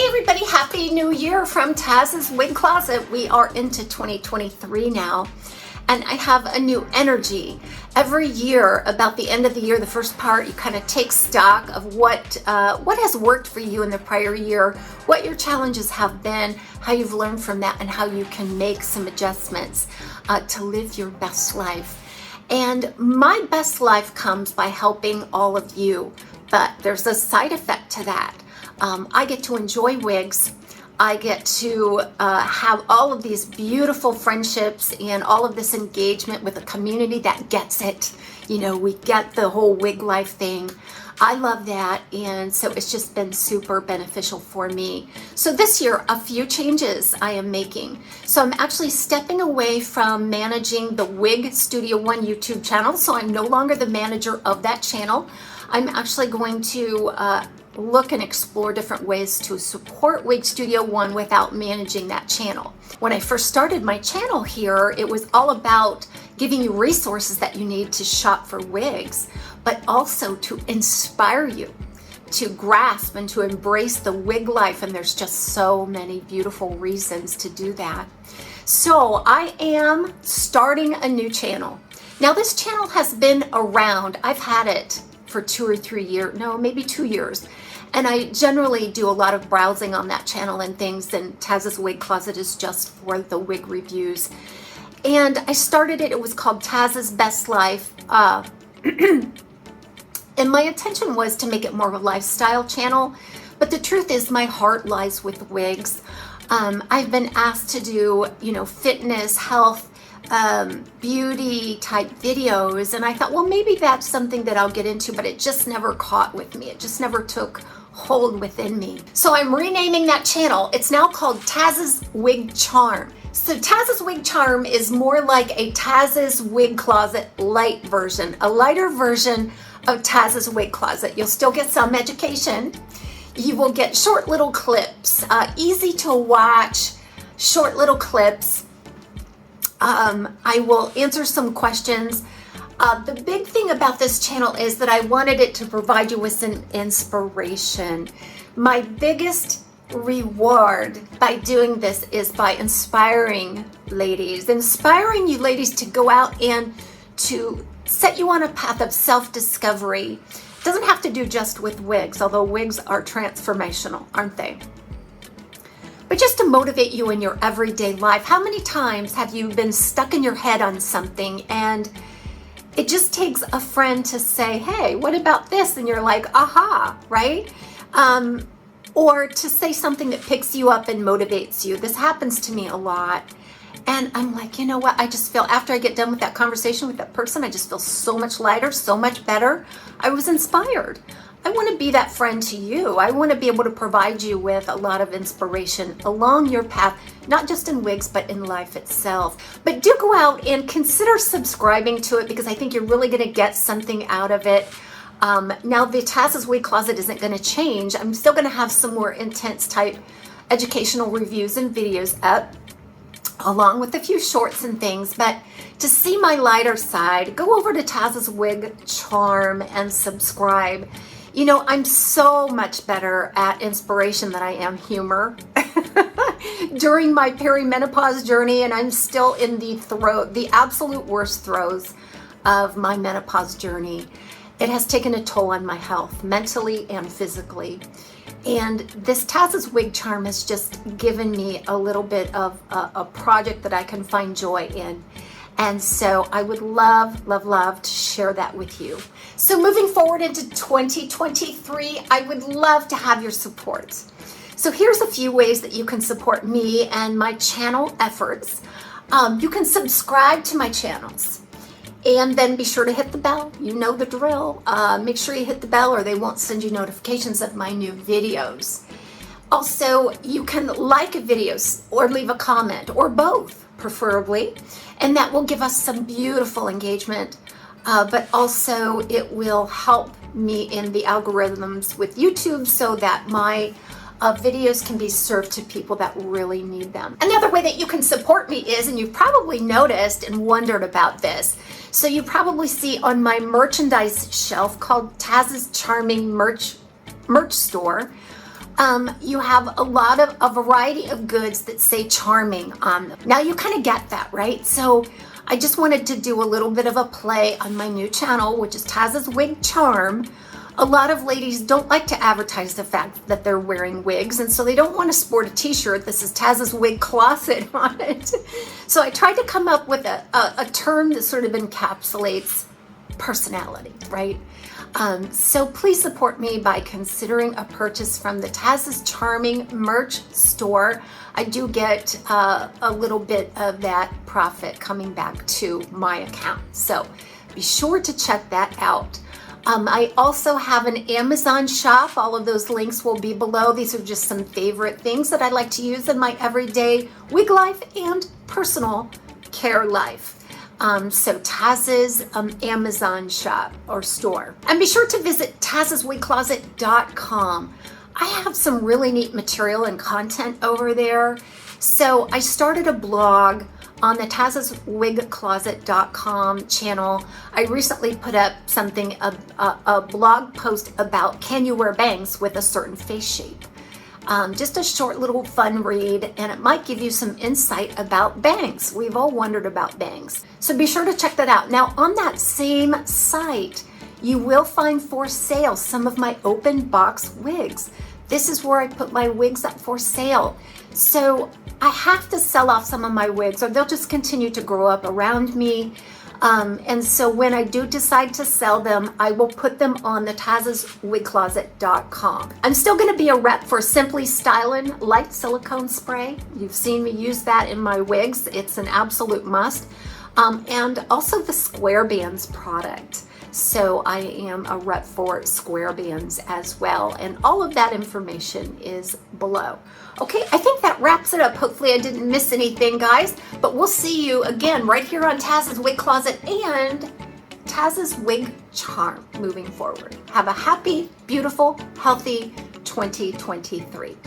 Hey everybody, Happy New Year from TAZS's Wig Closet. We are into 2023 now, and I have a new energy. Every year, about the end of the year, the first part, you kind of take stock of what has worked for you in the prior year, what your challenges have been, how you've learned from that, and how you can make some adjustments to live your best life. And my best life comes by helping all of you, but there's a side effect to that. I get to enjoy wigs. I get to have all of these beautiful friendships and all of this engagement with a community that gets it. You know, we get the whole wig life thing. I love that, and so it's just been super beneficial for me. So this year, a few changes I am making. So I'm actually stepping away from managing the Wig Studio One YouTube channel, so I'm no longer the manager of that channel. I'm actually going to look and explore different ways to support Wig Studio One without managing that channel. When I first started my channel here, it was all about giving you resources that you need to shop for wigs, but also to inspire you to grasp and to embrace the wig life, and there's just so many beautiful reasons to do that. So I am starting a new channel. Now this channel has been around. I've had it for 2 or 3 years, no, maybe 2 years. And I generally do a lot of browsing on that channel and things, and TAZS's Wig Closet is just for the wig reviews. And I started it was called TAZS's Best Life. And my intention was to make it more of a lifestyle channel, but the truth is my heart lies with wigs. I've been asked to do, you know, fitness, health, beauty type videos, and I thought, well, maybe that's something that I'll get into, but it just never caught with me. It just never took hold within me. So I'm renaming that channel. It's now called TAZS's Wig Charm. So TAZS's Wig Charm is more like a TAZS's Wig Closet light version, a lighter version of TAZS's Wig Closet. You'll still get some education. You will get short little clips, easy to watch, short little clips. I will answer some questions. The big thing about this channel is that I wanted it to provide you with some inspiration. My biggest reward by doing this is by inspiring you ladies to go out and to set you on a path of self-discovery. It doesn't have to do just with wigs, although wigs are transformational, aren't they? But just to motivate you in your everyday life. How many times have you been stuck in your head on something and it just takes a friend to say, hey, what about this? And you're like, aha, right? Or to say something that picks you up and motivates you. This happens to me a lot. And I'm like, you know what? I just feel after I get done with that conversation with that person, I just feel so much lighter, so much better. I was inspired. I want to be that friend to you. I want to be able to provide you with a lot of inspiration along your path, not just in wigs, but in life itself. But do go out and consider subscribing to it, because I think you're really going to get something out of it. Now the TAZS's Wig Closet isn't going to change. I'm still going to have some more intense type educational reviews and videos up, along with a few shorts and things. But to see my lighter side, go over to TAZS's Wig Charm and subscribe. You know, I'm so much better at inspiration than I am humor. During my perimenopause journey, and I'm still in the absolute worst throes of my menopause journey, it has taken a toll on my health, mentally and physically. And this TAZS's Wig Charm has just given me a little bit of a project that I can find joy in. And so I would love, love, love to share that with you. So moving forward into 2023, I would love to have your support. So here's a few ways that you can support me and my channel efforts. You can subscribe to my channels, and then be sure to hit the bell. You know the drill. Make sure you hit the bell or they won't send you notifications of my new videos. Also, you can like videos or leave a comment, or both preferably, and that will give us some beautiful engagement, but also it will help me in the algorithms with YouTube so that my videos can be served to people that really need them. Another way that you can support me is, and you've probably noticed and wondered about this, so you probably see on my merchandise shelf called TAZS's Charming Merch Store, You have a variety of goods that say charming on them. Now you kind of get that, right? So I just wanted to do a little bit of a play on my new channel, which is TAZS's Wig Charm. A lot of ladies don't like to advertise the fact that they're wearing wigs, and so they don't want to sport a t-shirt that says TAZS's Wig Closet on it. So I tried to come up with a term that sort of encapsulates personality, right? So please support me by considering a purchase from the TAZS's Charming merch store. I do get a little bit of that profit coming back to my account. So be sure to check that out. I also have an Amazon shop. All of those links will be below. These are just some favorite things that I like to use in my everyday wig life and personal care life. So TAZS's Amazon shop or store. And be sure to visit TAZSWIGCLOSET.com. I have some really neat material and content over there. So I started a blog on the TAZSWIGCLOSET.com channel. I recently put up something, a blog post about can you wear bangs with a certain face shape. Just a short little fun read, and it might give you some insight about bangs. We've all wondered about bangs. So be sure to check that out. Now on that same site, you will find for sale some of my open box wigs. This is where I put my wigs up for sale. So I have to sell off some of my wigs or they'll just continue to grow up around me. And so when I do decide to sell them, I will put them on the TAZSWIGCLOSET.com. I'm still going to be a rep for Simply Stylin' Light Silicone Spray. You've seen me use that in my wigs. It's an absolute must. And also the Square Bands product. So I am a rep for Square Bands as well. And all of that information is below. Okay, I think that wraps it up. Hopefully I didn't miss anything, guys. But we'll see you again right here on TAZS's Wig Closet and TAZS's Wig Charm moving forward. Have a happy, beautiful, healthy 2023.